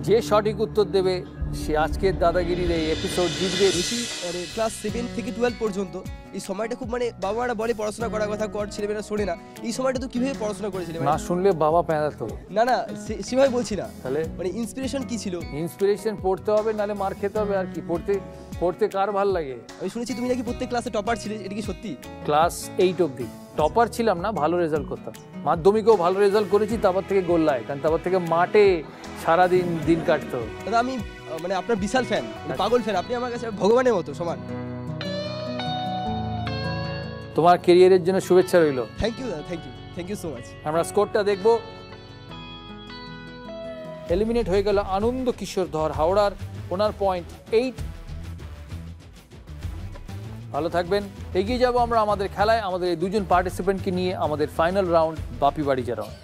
যে সঠিক উত্তর দেবে সে আজকের দাদাগিরির এই এপিসোড জিতবে। বেশি ক্লাস 7 থেকে 12 পর্যন্ত এই সময়টা খুব বাবা মারা বলে পড়াশোনা করার কথা কর, ছেলেমেয়েরা শোনে না। এই সময়টা তো কিভাবে পড়াশোনা করেছিলে? না শুনলে বাবা প্যাঁদাতো। না সেভাবে বলছি না, তাহলে ইন্সপিরেশন কি ছিল? ইন্সপিরেশন পড়তে হবে, নাহলে মার খেতে হবে। আর কি পড়তে কার ভাল লাগে? আমি শুনেছি তুমি নাকি প্রত্যেক ক্লাসে টপার ছিলে, এটা কি সত্যি? ক্লাস 8 অবধি টপার ছিলাম না, ভালো রেজাল্ট করতাম। মাধ্যমিকেও ভালো রেজাল্ট করেছি, তারপর থেকে গোল্লায়, কারণ তারপর থেকে মাঠে সারাদিন দিন কাটতো। দাদা আমি আপনার বিশাল ফ্যান, পাগল ফ্যান। আপনি আমার কাছে ভগবানের মতো সমান। তোমার ক্যারিয়ারের জন্য শুভেচ্ছা রইল। থ্যাংক ইউ দাদা, থ্যাংক ইউ সো মাচ। আমরা স্কোরটা দেখব। এলিমিনেট হয়ে গেল আনন্দ কিশোর ধর হাওড়ার, ওনার পয়েন্ট 8। ভালো থাকবেন। এগিয়ে যাব আমরা আমাদের খেলায়, আমাদের এই দুজন পার্টিসিপেন্টকে নিয়ে আমাদের ফাইনাল রাউন্ড বাপি বাড়ি যা রাউন্ড।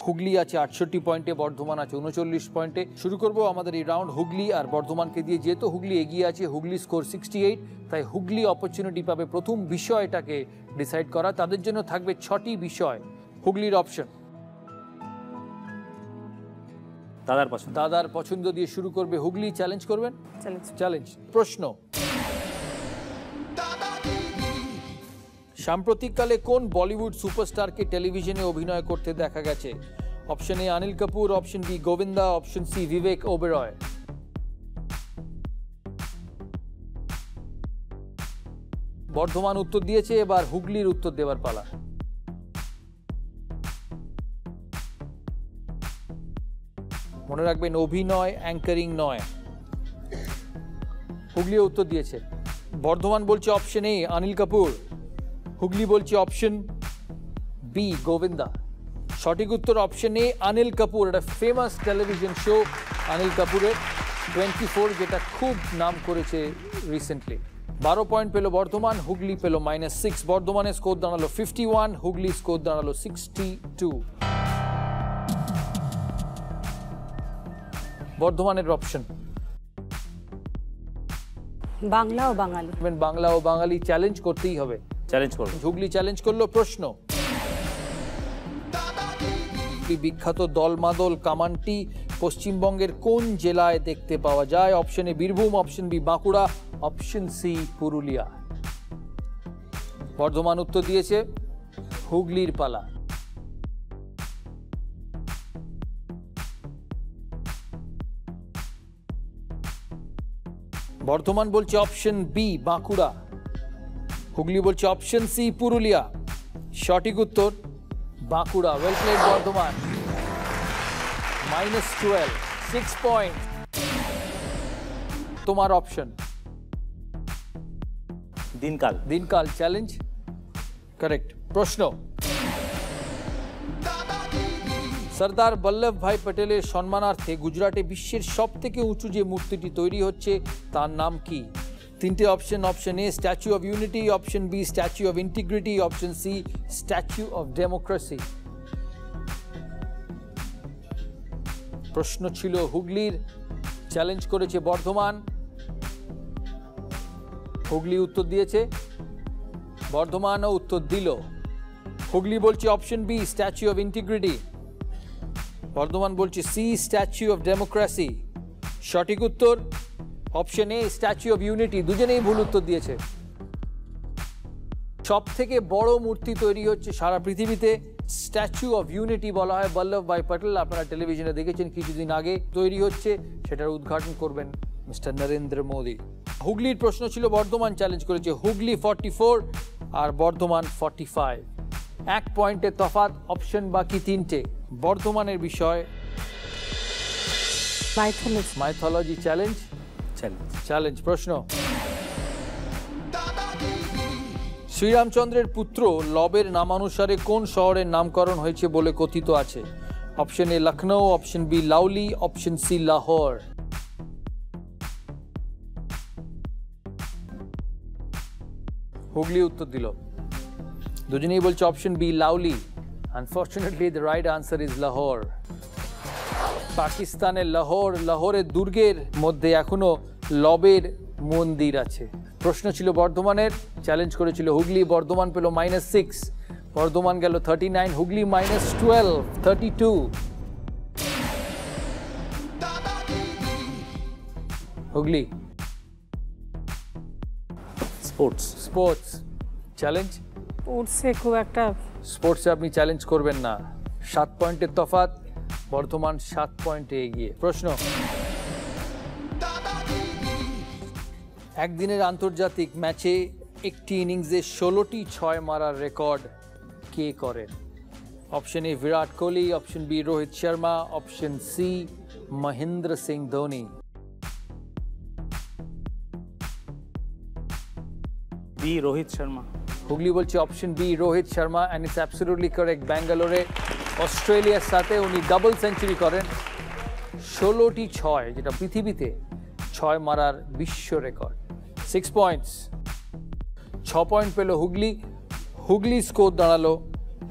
হুগলি আছে 68 পয়েন্টে, বর্ধমান আছে 39 পয়েন্টে। শুরু করব আমাদের এই রাউন্ড হুগলি আর বর্ধমানকে দিয়ে। যেহেতু হুগলি এগিয়ে আছে, হুগলি স্কোর 68, তাই হুগলি অপরচুনিটি পাবে প্রথম বিষয়টাকে ডিসাইড করা। তাদের জন্য থাকবে 6টি বিষয়। হুগলির অপশন দাদার পছন্দ দিয়ে শুরু করবে হুগলি। চ্যালেঞ্জ করবেন? চ্যালেঞ্জ। প্রশ্ন: সাম্প্রতিককালে কোন বলিউড সুপারস্টারকে টেলিভিশনে অভিনয় করতে দেখা গেছে? Option A Anil Kapoor, option B Govinda, option C Vivek Oberoi. Bardhaman উত্তর দিয়েছে, এবার হুগলির উত্তর দেবার পালা। মনে রাখবেন, অভিনয়, অ্যাঙ্কারিং নয়। হুগলি উত্তর দিয়েছে। বর্ধমান বলছে অপশন এ অনিল কাপুর, হুগলি বলছে অপশন বি গোবিন্দা। সঠিক উত্তর অপশন এ অনিল কাপুর। একটা ফেমাস টেলিভিশন শো অনিল কাপুরের 24, যেটা খুব নাম করেছে রিসেন্টলি। 12 পয়েন্ট পেল বর্ধমান, হুগলি পেল -6। বর্ধমানের স্কোর দাঁড়ালো 51, হুগলি স্কোর দাঁড়ালো 62। বর্ধমানের অপশন বাংলা ও বাঙালি। বাংলা ও বাঙালি চ্যালেঞ্জ করতেই হবে। চ্যালেঞ্জ করবে। হুগলি চ্যালেঞ্জ করলো। প্রশ্ন: বিখ্যাত দলমাদল কামানটি পশ্চিমবঙ্গের কোন জেলায় দেখতে পাওয়া যায়? Option A Birbhum, option B Bankura, option C Purulia. Bardhaman উত্তর দিয়েছে, হুগলির পালা। বর্ধমান বলছে অপশন বি বাঁকুড়া, হুগলি বলছে অপশন সি পুরুলিয়া। সঠিক উত্তর Bankura. Well played Bardhaman. -12, 6 point. তোমার অপশন দিনকাল চ্যালেঞ্জ কারেক্ট। প্রশ্ন: সর্দার বল্লভ ভাই পটেলের সম্মানার্থে গুজরাটে বিশ্বের সবথেকে উঁচু যে মূর্তিটি তৈরি হচ্ছে তার নাম কি? 3টে option. Option A Statue of Unity, option B Statue of Integrity, option C Statue of Democracy. প্রশ্ন ছিল হুগলির, চ্যালেঞ্জ করেছে বর্ধমান। হুগলি উত্তর দিয়েছে, বর্ধমানও উত্তর দিল। হুগলি বলছে option B Statue of Integrity, Bardhaman বলছে সি স্ট্যাচু অফ ডেমোক্রেসি। সঠিক উত্তর option A Statue of Unity. দুজনেই ভুল উত্তর দিয়েছে। সব থেকে বড় মূর্তি তৈরি হচ্ছে সারা পৃথিবীতে, স্ট্যাচু অফ ইউনিটি বলা হয় বল্লভ ভাই পটেল। আপনারা টেলিভিশনে দেখেছেন কিছুদিন আগে তৈরি হচ্ছে, সেটার উদ্ঘাটন করবেন মিস্টার নরেন্দ্র মোদী। হুগলির প্রশ্ন ছিল, বর্ধমান চ্যালেঞ্জ করেছে। হুগলি 44 আর বর্ধমান 45। 1 পয়েন্টের তফাৎ। অপশন বাকি 3টে। বর্ধমানের বিষয় মাইথোলজি। চ্যালেঞ্জ। প্রশ্ন: শ্রীরামচন্দ্রের পুত্র লবের নামানুসারে কোন শহরের নামকরণ হয়েছে বলে কথিত আছে? Option A Lucknow, option B Lauli, option C Lahore. Hooghly উত্তর দিল। দুজনেই বলছে option B Lauli. Unfortunately the right answer is Lahore. পাকিস্তানের লাহোরের দুর্গের মধ্যে এখনো লবের মন্দির আছে। প্রশ্ন ছিল বর্ধমানের, চ্যালেঞ্জ করেছিল হুগলি। বর্ধমান পেল -6, বর্ধমান গেল 39, হুগলি -12, 32। Hooghly sports challenge. স্পোর্টসে খুব একটা স্পোর্টসে আপনি চ্যালেঞ্জ করবেন না। 7 পয়েন্টের তফাৎ, বর্ধমান 7 পয়েন্টে এগিয়ে। প্রশ্ন, একদিনের আন্তর্জাতিক ম্যাচে একটি ইনিংসে 16টি 6 মারার রেকর্ড কে করেন? Option A Virat Kohli, option B Rohit Sharma, option C Mahendra Singh Dhoni. B Rohit Sharma. Hooghly বলছে option B Rohit Sharma, and it's absolutely correct. ব্যাঙ্গালোরে অস্ট্রেলিয়ার সাথে উনি ডাবল সেঞ্চুরি করেন। 16টি 6, যেটা পৃথিবীতে 6 মারার বিশ্ব রেকর্ড। 6 পয়েন্টস। 6 পয়েন্ট পেল হুগলি। হুগলি স্কোর দাঁড়ালো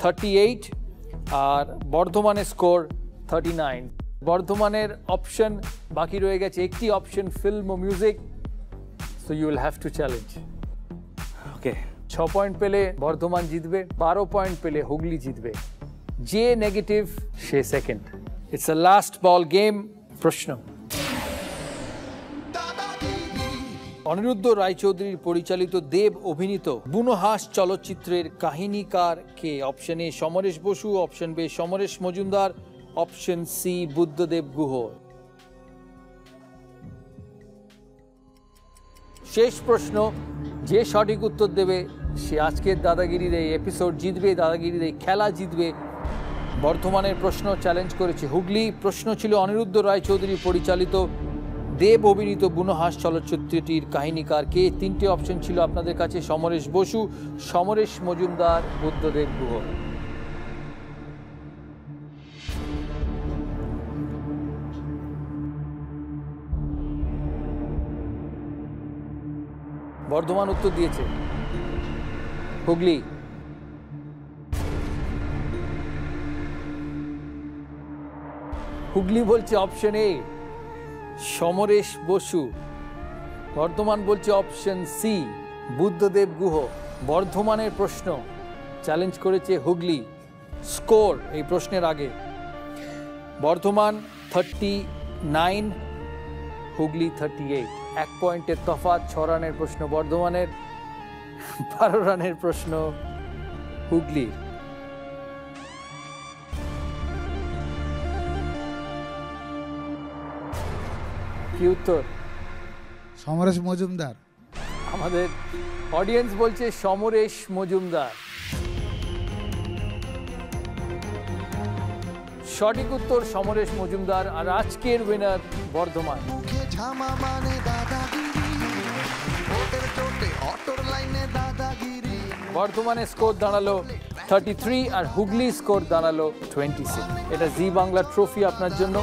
38 আর বর্ধমানের স্কোর 39। বর্ধমানের অপশন বাকি রয়ে গেছে একটি অপশন, ফিল্ম ও music. So you will have to challenge. Okay, 6 point পেলে বর্ধমান জিতবে, 12 পয়েন্ট পেলে হুগলি জিতবে। যে নেগেটিভ সে second. It's a last ball game. প্রশ্ন, অনিরুদ্ধ রায়চৌধুরীর পরিচালিত দেব অভিনীত বুনো হাঁস চলচ্চিত্রের কাহিনীকার কে? Option A Samaresh Basu, option B Samaresh Majumdar, option C Buddhadeb Guha. শেষ প্রশ্ন, যে সঠিক উত্তর দেবে সে আজকের দাদাগিরির এই এপিসোড জিতবে, দাদাগিরির এই খেলা জিতবে। বর্ধমানের প্রশ্ন চ্যালেঞ্জ করেছে হুগলি। প্রশ্ন ছিল অনিরুদ্ধ রায়চৌধুরী পরিচালিত দেব অভিনীত বুনো হাঁস চলচ্চিত্রটির কাহিনীকার কে? 3টে অপশন ছিল আপনাদের কাছে, সমরেশ বসু, সমরেশ মজুমদার, বুদ্ধদেব গুহ। বর্ধমান উত্তর দিয়েছে। হুগলি হুগলি বলছে অপশন এ সমরেশ বসু, বর্ধমান বলছে অপশন সি বুদ্ধদেব গুহ। বর্ধমানের প্রশ্ন চ্যালেঞ্জ করেছে হুগলি। স্কোর এই প্রশ্নের আগে, বর্ধমান 39, হুগলি 38। 1 পয়েন্টের তফাৎ। 6 রানের প্রশ্ন বর্ধমানের, 12 রানের প্রশ্ন হুগলির। কি উত্তর? সমরেশ মজুমদার। আমাদের অডিয়েন্স বলছে সমরেশ মজুমদার। সঠিক উত্তর সমরেশ মজুমদার। আর আজকের উইনার বর্ধমান। বর্ধমানের স্কোর দাঁড়ালো 33 আর হুগলি স্কোর দাঁড়ালো 26। এটা জি বাংলা ট্রফি আপনার জন্য।